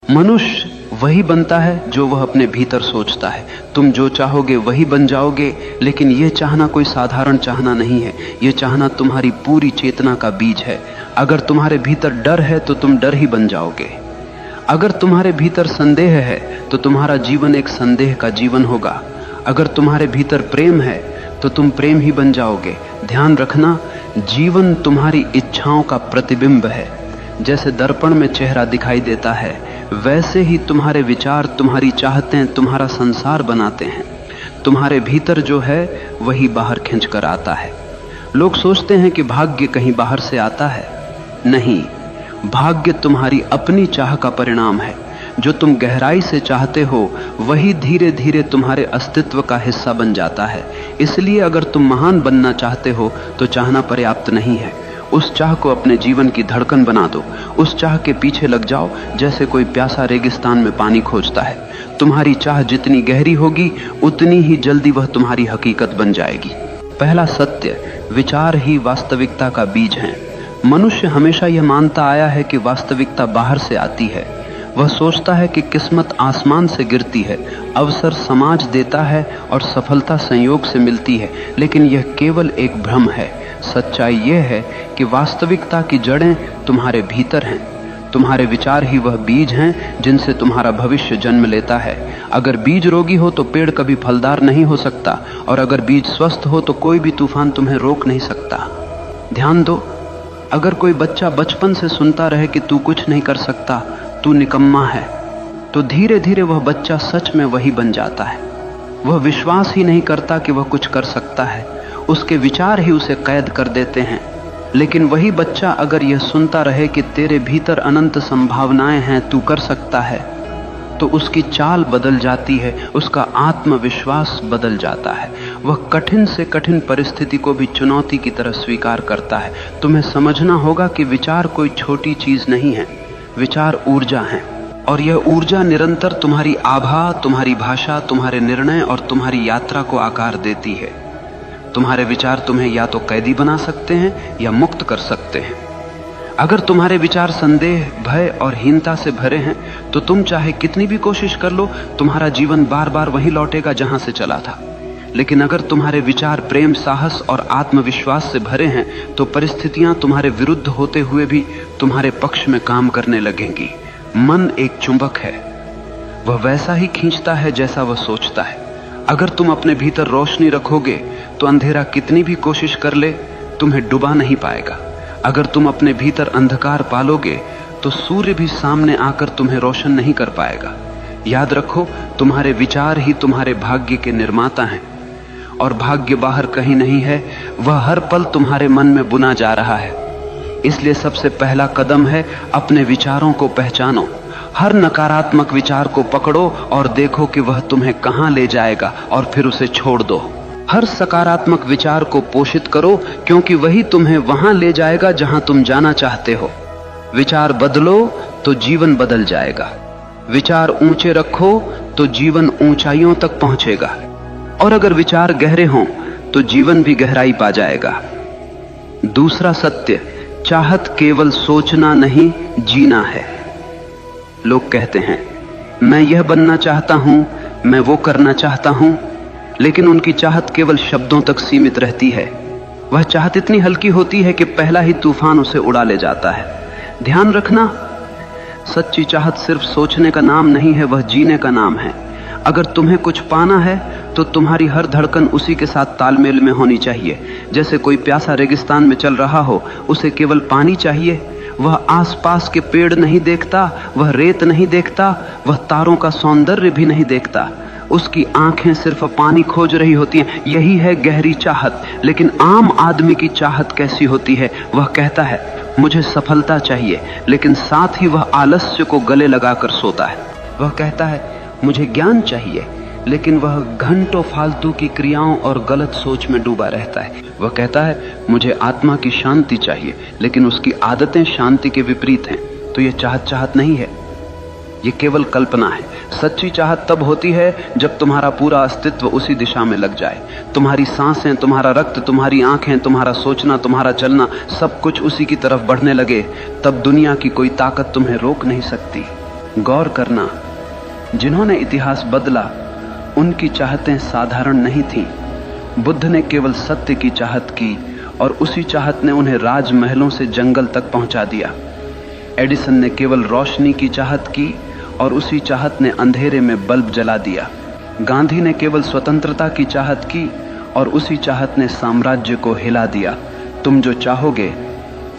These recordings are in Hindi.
मनुष्य वही बनता है जो वह अपने भीतर सोचता है। तुम जो चाहोगे वही बन जाओगे, लेकिन यह चाहना कोई साधारण चाहना नहीं है। यह चाहना तुम्हारी पूरी चेतना का बीज है। अगर तुम्हारे भीतर डर है तो तुम डर ही बन जाओगे। अगर तुम्हारे भीतर संदेह है तो तुम्हारा जीवन एक संदेह का जीवन होगा। अगर तुम्हारे भीतर प्रेम है तो तुम प्रेम ही बन जाओगे। ध्यान रखना, जीवन तुम्हारी इच्छाओं का प्रतिबिंब है। जैसे दर्पण में चेहरा दिखाई देता है, वैसे ही तुम्हारे विचार, तुम्हारी चाहतें तुम्हारा संसार बनाते हैं। तुम्हारे भीतर जो है वही बाहर खींच कर आता है। लोग सोचते हैं कि भाग्य कहीं बाहर से आता है। नहीं, भाग्य तुम्हारी अपनी चाह का परिणाम है। जो तुम गहराई से चाहते हो वही धीरे धीरे तुम्हारे अस्तित्व का हिस्सा बन जाता है। इसलिए अगर तुम महान बनना चाहते हो तो चाहना पर्याप्त नहीं है। उस चाह को अपने जीवन की धड़कन बना दो। उस चाह के पीछे लग जाओ जैसे कोई प्यासा रेगिस्तान में पानी खोजता है। तुम्हारी चाह जितनी गहरी होगी उतनी ही जल्दी वह तुम्हारी हकीकत बन जाएगी। पहला सत्य, विचार ही वास्तविकता का बीज है। मनुष्य हमेशा यह मानता आया है कि वास्तविकता बाहर से आती है। वह सोचता है कि किस्मत आसमान से गिरती है, अवसर समाज देता है और सफलता संयोग से मिलती है, लेकिन यह केवल एक भ्रम है। सच्चाई यह है कि वास्तविकता की जड़ें तुम्हारे भीतर हैं। तुम्हारे विचार ही वह बीज हैं जिनसे तुम्हारा भविष्य जन्म लेता है। अगर बीज रोगी हो तो पेड़ कभी फलदार नहीं हो सकता, और अगर बीज स्वस्थ हो तो कोई भी तूफान तुम्हें रोक नहीं सकता। ध्यान दो, अगर कोई बच्चा बचपन से सुनता रहे कि तू कुछ नहीं कर सकता, तू निकम्मा है, तो धीरे धीरे वह बच्चा सच में वही बन जाता है। वह विश्वास ही नहीं करता कि वह कुछ कर सकता है। उसके विचार ही उसे कैद कर देते हैं। लेकिन वही बच्चा अगर यह सुनता रहे कि तेरे भीतर अनंत संभावनाएं हैं, तू कर सकता है, तो उसकी चाल बदल जाती है, उसका आत्मविश्वास बदल जाता है। वह कठिन से कठिन परिस्थिति को भी चुनौती की तरह स्वीकार करता है। तुम्हें समझना होगा कि विचार कोई छोटी चीज नहीं है। विचार ऊर्जा है, और यह ऊर्जा निरंतर तुम्हारी आभा, तुम्हारी भाषा, तुम्हारे निर्णय और तुम्हारी यात्रा को आकार देती है। तुम्हारे विचार तुम्हें या तो कैदी बना सकते हैं या मुक्त कर सकते हैं। अगर तुम्हारे विचार संदेह, भय और हीनता से भरे हैं तो तुम चाहे कितनी भी कोशिश कर लो, तुम्हारा जीवन बार बार वहीं लौटेगा जहां से चला था। लेकिन अगर तुम्हारे विचार प्रेम, साहस और आत्मविश्वास से भरे हैं तो परिस्थितियां तुम्हारे विरुद्ध होते हुए भी तुम्हारे पक्ष में काम करने लगेंगी। मन एक चुंबक है, वह वैसा ही खींचता है जैसा वह सोचता है। अगर तुम अपने भीतर रोशनी रखोगे तो अंधेरा कितनी भी कोशिश कर ले तुम्हें डुबा नहीं पाएगा। अगर तुम अपने भीतर अंधकार पालोगे तो सूर्य भी सामने आकर तुम्हें रोशन नहीं कर पाएगा। याद रखो, तुम्हारे विचार ही तुम्हारे भाग्य के निर्माता हैं, और भाग्य बाहर कहीं नहीं है, वह हर पल तुम्हारे मन में बुना जा रहा है। इसलिए सबसे पहला कदम है अपने विचारों को पहचानो। हर नकारात्मक विचार को पकड़ो और देखो कि वह तुम्हें कहां ले जाएगा, और फिर उसे छोड़ दो। हर सकारात्मक विचार को पोषित करो, क्योंकि वही तुम्हें वहां ले जाएगा जहां तुम जाना चाहते हो। विचार बदलो तो जीवन बदल जाएगा। विचार ऊंचे रखो तो जीवन ऊंचाइयों तक पहुंचेगा, और अगर विचार गहरे हों तो जीवन भी गहराई पा जाएगा। दूसरा सत्य, चाहत केवल सोचना नहीं, जीना है। लोग कहते हैं, मैं यह बनना चाहता हूं, मैं वो करना चाहता हूं, लेकिन उनकी चाहत केवल शब्दों तक सीमित रहती है। वह चाहत इतनी हल्की होती है कि पहला ही तूफान उसे उड़ा ले जाता है। ध्यान रखना, सच्ची चाहत सिर्फ सोचने का नाम नहीं है, वह जीने का नाम है। अगर तुम्हें कुछ पाना है तो तुम्हारी हर धड़कन उसी के साथ तालमेल में होनी चाहिए। जैसे कोई प्यासा रेगिस्तान में चल रहा हो, उसे केवल पानी चाहिए। वह आसपास के पेड़ नहीं देखता, वह रेत नहीं देखता, वह तारों का सौंदर्य भी नहीं देखता। उसकी आंखें सिर्फ पानी खोज रही होती हैं। यही है गहरी चाहत। लेकिन आम आदमी की चाहत कैसी होती है? वह कहता है, मुझे सफलता चाहिए, लेकिन साथ ही वह आलस्य को गले लगाकर सोता है। वह कहता है, मुझे ज्ञान चाहिए, लेकिन वह घंटों फालतू की क्रियाओं और गलत सोच में डूबा रहता है। वह कहता है, मुझे आत्मा की शांति चाहिए, लेकिन उसकी आदतें शांति के विपरीत हैं। तो यह चाहत नहीं है, ये केवल कल्पना है। सच्ची चाहत तब होती है जब तुम्हारा पूरा अस्तित्व उसी दिशा में लग जाए। तुम्हारी सांसें, तुम्हारा रक्त, तुम्हारी आंखें, तुम्हारा सोचना, तुम्हारा चलना, सब कुछ उसी की तरफ बढ़ने लगे। तब दुनिया की कोई ताकत तुम्हें रोक नहीं सकती। गौर करना, जिन्होंने इतिहास बदला उनकी चाहतें साधारण नहीं थीं। बुद्ध ने केवल सत्य की चाहत की और उसी चाहत ने उन्हें राजमहलों से जंगल तक पहुंचा दिया। एडिसन ने केवल रोशनी की चाहत की और उसी चाहत ने अंधेरे में बल्ब जला दिया। गांधी ने केवल स्वतंत्रता की चाहत की और उसी चाहत ने साम्राज्य को हिला दिया। तुम जो चाहोगे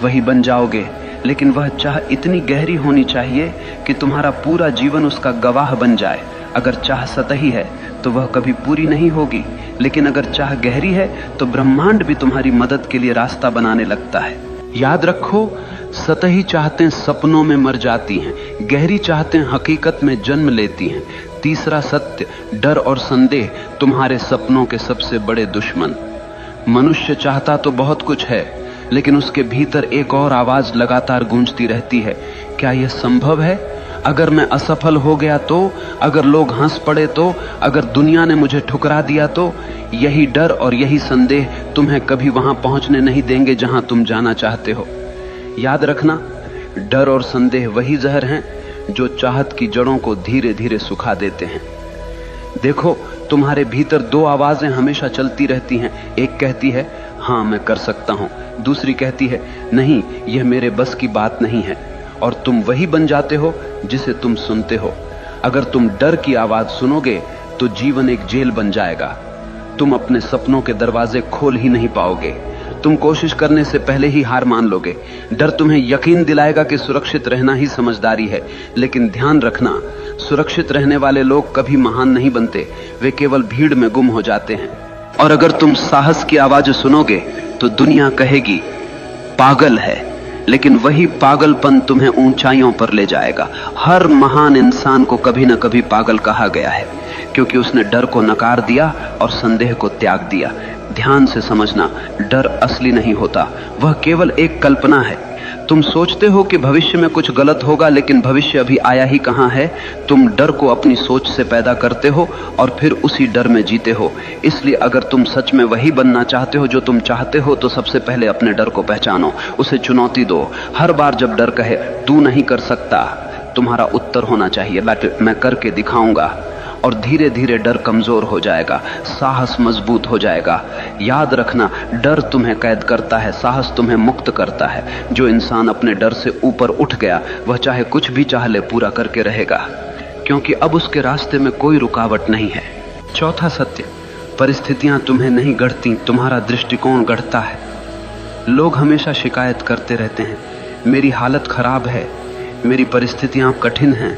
वही बन जाओगे, लेकिन वह चाह इतनी गहरी होनी चाहिए कि तुम्हारा पूरा जीवन उसका गवाह बन जाए। अगर चाह सतही है तो वह कभी पूरी नहीं होगी, लेकिन अगर चाह गहरी है तो ब्रह्मांड भी तुम्हारी मदद के लिए रास्ता बनाने लगता है। याद रखो, सतही चाहतें सपनों में मर जाती हैं, गहरी चाहतें हकीकत में जन्म लेती हैं। तीसरा सत्य, डर और संदेह तुम्हारे सपनों के सबसे बड़े दुश्मन। मनुष्य चाहता तो बहुत कुछ है, लेकिन उसके भीतर एक और आवाज लगातार गूंजती रहती है, क्या यह संभव है? अगर मैं असफल हो गया तो, अगर लोग हंस पड़े तो, अगर दुनिया ने मुझे ठुकरा दिया तो? यही डर और यही संदेह तुम्हें कभी वहां पहुंचने नहीं देंगे जहां तुम जाना चाहते हो। याद रखना, डर और संदेह वही जहर हैं जो चाहत की जड़ों को धीरे धीरे सुखा देते हैं। देखो, तुम्हारे भीतर दो आवाजें हमेशा चलती रहती हैं। एक कहती है हां मैं कर सकता हूं, दूसरी कहती है नहीं, यह मेरे बस की बात नहीं है। और तुम वही बन जाते हो जिसे तुम सुनते हो। अगर तुम डर की आवाज सुनोगे तो जीवन एक जेल बन जाएगा। तुम अपने सपनों के दरवाजे खोल ही नहीं पाओगे। तुम कोशिश करने से पहले ही हार मान लोगे। डर तुम्हें यकीन दिलाएगा कि सुरक्षित रहना ही समझदारी है, लेकिन ध्यान रखना, सुरक्षित रहने वाले लोग कभी महान नहीं बनते, वे केवल भीड़ में गुम हो जाते हैं। और अगर तुम साहस की आवाज सुनोगे तो दुनिया कहेगी पागल है, लेकिन वही पागलपन तुम्हें ऊंचाइयों पर ले जाएगा। हर महान इंसान को कभी न कभी पागल कहा गया है, क्योंकि उसने डर को नकार दिया और संदेह को त्याग दिया। ध्यान से समझना, डर असली नहीं होता, वह केवल एक कल्पना है। तुम सोचते हो कि भविष्य में कुछ गलत होगा, लेकिन भविष्य अभी आया ही कहां है। तुम डर को अपनी सोच से पैदा करते हो और फिर उसी डर में जीते हो। इसलिए अगर तुम सच में वही बनना चाहते हो जो तुम चाहते हो, तो सबसे पहले अपने डर को पहचानो, उसे चुनौती दो। हर बार जब डर कहे तू नहीं कर सकता, तुम्हारा उत्तर होना चाहिए मैं करके दिखाऊंगा। और धीरे धीरे डर कमजोर हो जाएगा, साहस मजबूत हो जाएगा। याद रखना, डर तुम्हें कैद करता है, साहस तुम्हें मुक्त करता है। जो इंसान अपने डर से ऊपर उठ गया, वह चाहे कुछ भी चाह ले पूरा करके रहेगा, क्योंकि अब उसके रास्ते में कोई रुकावट नहीं है। चौथा सत्य, परिस्थितियां तुम्हें नहीं गढ़ती, तुम्हारा दृष्टिकोण गढ़ता है। लोग हमेशा शिकायत करते रहते हैं, मेरी हालत खराब है, मेरी परिस्थितियां कठिन हैं,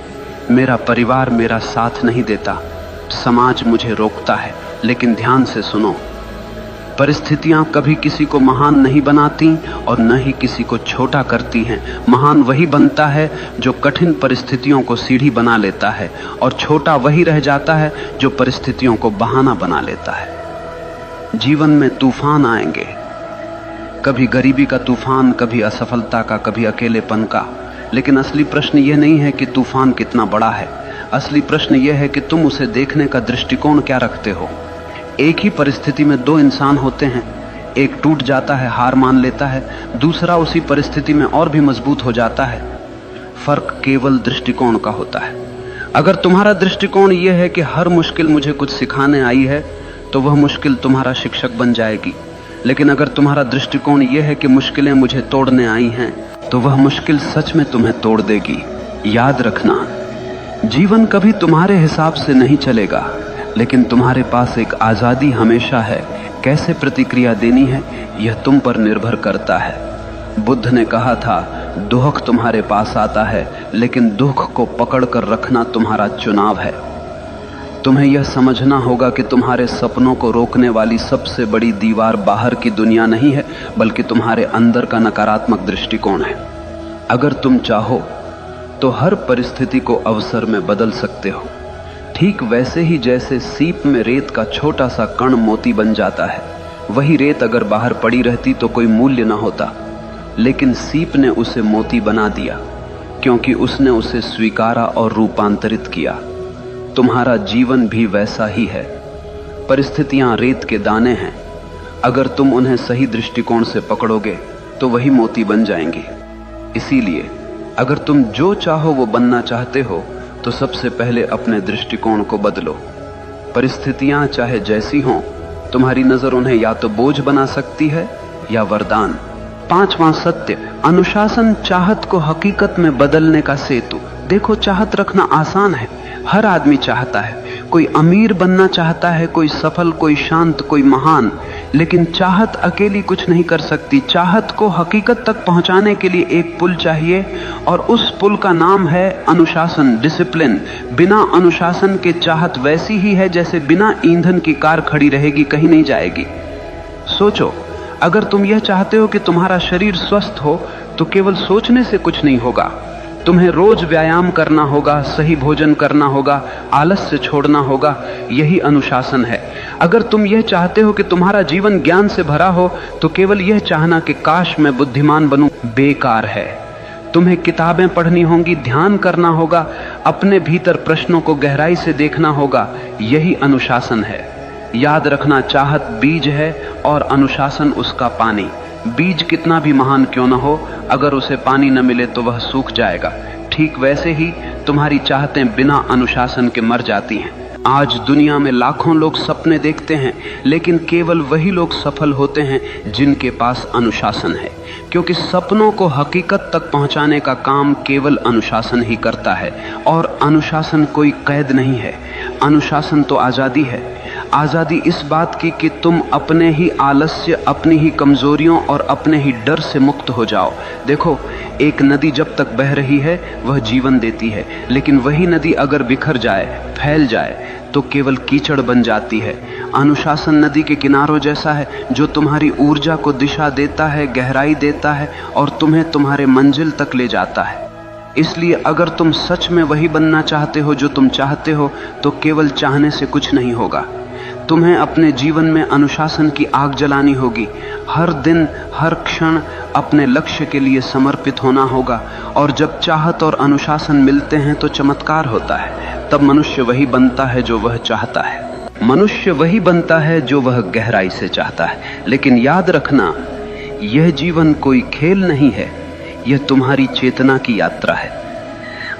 मेरा परिवार मेरा साथ नहीं देता, समाज मुझे रोकता है। लेकिन ध्यान से सुनो, परिस्थितियां कभी किसी को महान नहीं बनाती और न ही किसी को छोटा करती हैं। महान वही बनता है जो कठिन परिस्थितियों को सीढ़ी बना लेता है, और छोटा वही रह जाता है जो परिस्थितियों को बहाना बना लेता है। जीवन में तूफान आएंगे, कभी गरीबी का तूफान, कभी असफलता का, कभी अकेलेपन का। लेकिन असली प्रश्न यह नहीं है कि तूफान कितना बड़ा है, असली प्रश्न यह है कि तुम उसे देखने का दृष्टिकोण क्या रखते हो। एक ही परिस्थिति में दो इंसान होते हैं, एक टूट जाता है, हार मान लेता है, दूसरा उसी परिस्थिति में और भी मजबूत हो जाता है। फर्क केवल दृष्टिकोण का होता है। अगर तुम्हारा दृष्टिकोण यह है कि हर मुश्किल मुझे कुछ सिखाने आई है, तो वह मुश्किल तुम्हारा शिक्षक बन जाएगी। लेकिन अगर तुम्हारा दृष्टिकोण यह है कि मुश्किलें मुझे तोड़ने आई हैं, तो वह मुश्किल सच में तुम्हें तोड़ देगी। याद रखना, जीवन कभी तुम्हारे हिसाब से नहीं चलेगा, लेकिन तुम्हारे पास एक आजादी हमेशा है। कैसे प्रतिक्रिया देनी है, यह तुम पर निर्भर करता है। बुद्ध ने कहा था, दुख तुम्हारे पास आता है, लेकिन दुख को पकड़ कर रखना तुम्हारा चुनाव है। तुम्हें यह समझना होगा कि तुम्हारे सपनों को रोकने वाली सबसे बड़ी दीवार बाहर की दुनिया नहीं है, बल्कि तुम्हारे अंदर का नकारात्मक दृष्टिकोण है। अगर तुम चाहो तो हर परिस्थिति को अवसर में बदल सकते हो, ठीक वैसे ही जैसे सीप में रेत का छोटा सा कण मोती बन जाता है। वही रेत अगर बाहर पड़ी रहती तो कोई मूल्य न होता, लेकिन सीप ने उसे मोती बना दिया, क्योंकि उसने उसे स्वीकारा और रूपांतरित किया। तुम्हारा जीवन भी वैसा ही है। परिस्थितियां रेत के दाने हैं, अगर तुम उन्हें सही दृष्टिकोण से पकड़ोगे तो वही मोती बन जाएंगे। इसीलिए अगर तुम जो चाहो वो बनना चाहते हो तो सबसे पहले अपने दृष्टिकोण को बदलो। परिस्थितियां चाहे जैसी हों, तुम्हारी नजर उन्हें या तो बोझ बना सकती है या वरदान। 5वां सत्य, अनुशासन चाहत को हकीकत में बदलने का सेतु। देखो, चाहत रखना आसान है, हर आदमी चाहता है। कोई अमीर बनना चाहता है, कोई सफल, कोई शांत, कोई महान, लेकिन चाहत अकेली कुछ नहीं कर सकती। चाहत को हकीकत तक पहुंचाने के लिए एक पुल चाहिए, और उस पुल का नाम है अनुशासन, डिसिप्लिन। बिना अनुशासन के चाहत वैसी ही है जैसे बिना ईंधन की कार खड़ी रहेगी, कहीं नहीं जाएगी। सोचो, अगर तुम यह चाहते हो कि तुम्हारा शरीर स्वस्थ हो तो केवल सोचने से कुछ नहीं होगा। तुम्हें रोज व्यायाम करना होगा, सही भोजन करना होगा, आलस्य छोड़ना होगा। यही अनुशासन है। अगर तुम यह चाहते हो कि तुम्हारा जीवन ज्ञान से भरा हो तो केवल यह चाहना कि काश मैं बुद्धिमान बनूं बेकार है। तुम्हें किताबें पढ़नी होंगी, ध्यान करना होगा, अपने भीतर प्रश्नों को गहराई से देखना होगा। यही अनुशासन है। याद रखना, चाहत बीज है और अनुशासन उसका पानी। बीज कितना भी महान क्यों न हो, अगर उसे पानी न मिले तो वह सूख जाएगा। ठीक वैसे ही तुम्हारी चाहतें बिना अनुशासन के मर जाती हैं। आज दुनिया में लाखों लोग सपने देखते हैं, लेकिन केवल वही लोग सफल होते हैं जिनके पास अनुशासन है, क्योंकि सपनों को हकीकत तक पहुंचाने का काम केवल अनुशासन ही करता है। और अनुशासन कोई कैद नहीं है, अनुशासन तो आजादी है। आजादी इस बात की कि तुम अपने ही आलस्य, अपनी ही कमजोरियों और अपने ही डर से मुक्त हो जाओ। देखो, एक नदी जब तक बह रही है वह जीवन देती है, लेकिन वही नदी अगर बिखर जाए, फैल जाए तो केवल कीचड़ बन जाती है। अनुशासन नदी के किनारों जैसा है जो तुम्हारी ऊर्जा को दिशा देता है, गहराई देता है और तुम्हें तुम्हारे मंजिल तक ले जाता है। इसलिए अगर तुम सच में वही बनना चाहते हो जो तुम चाहते हो तो केवल चाहने से कुछ नहीं होगा। तुम्हें अपने जीवन में अनुशासन की आग जलानी होगी। हर दिन, हर क्षण अपने लक्ष्य के लिए समर्पित होना होगा। और जब चाहत और अनुशासन मिलते हैं तो चमत्कार होता है। तब मनुष्य वही बनता है जो वह चाहता है। मनुष्य वही बनता है जो वह गहराई से चाहता है। लेकिन याद रखना, यह जीवन कोई खेल नहीं है, यह तुम्हारी चेतना की यात्रा है।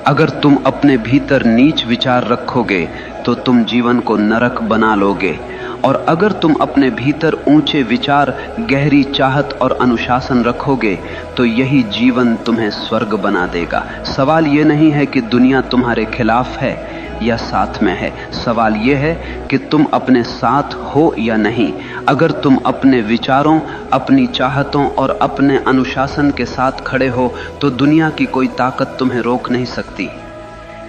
अगर तुम अपने भीतर नीच विचार रखोगे तो तुम जीवन को नरक बना लोगे, और अगर तुम अपने भीतर ऊंचे विचार, गहरी चाहत और अनुशासन रखोगे तो यही जीवन तुम्हें स्वर्ग बना देगा। सवाल यह नहीं है कि दुनिया तुम्हारे खिलाफ है या साथ में है, सवाल यह है कि तुम अपने साथ हो या नहीं। अगर तुम अपने विचारों, अपनी चाहतों और अपने अनुशासन के साथ खड़े हो तो दुनिया की कोई ताकत तुम्हें रोक नहीं सकती।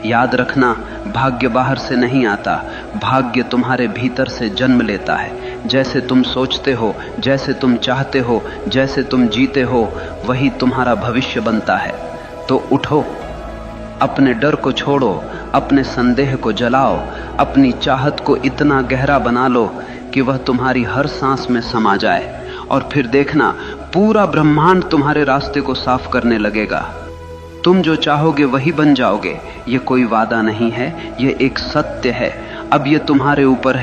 याद रखना, भाग्य बाहर से नहीं आता, भाग्य तुम्हारे भीतर से जन्म लेता है। जैसे तुम सोचते हो, जैसे तुम चाहते हो, जैसे तुम जीते हो, वही तुम्हारा भविष्य बनता है। तो उठो, अपने डर को छोड़ो, अपने संदेह को जलाओ, अपनी चाहत को इतना गहरा बना लो कि वह तुम्हारी हर सांस में समा जाए, और फिर देखना पूरा ब्रह्मांड तुम्हारे रास्ते को साफ करने लगेगा। तुम जो चाहोगे वही बन जाओगे। ये कोई वादा नहीं है, ये एक सत्य है। अब ये तुम्हारे ऊपर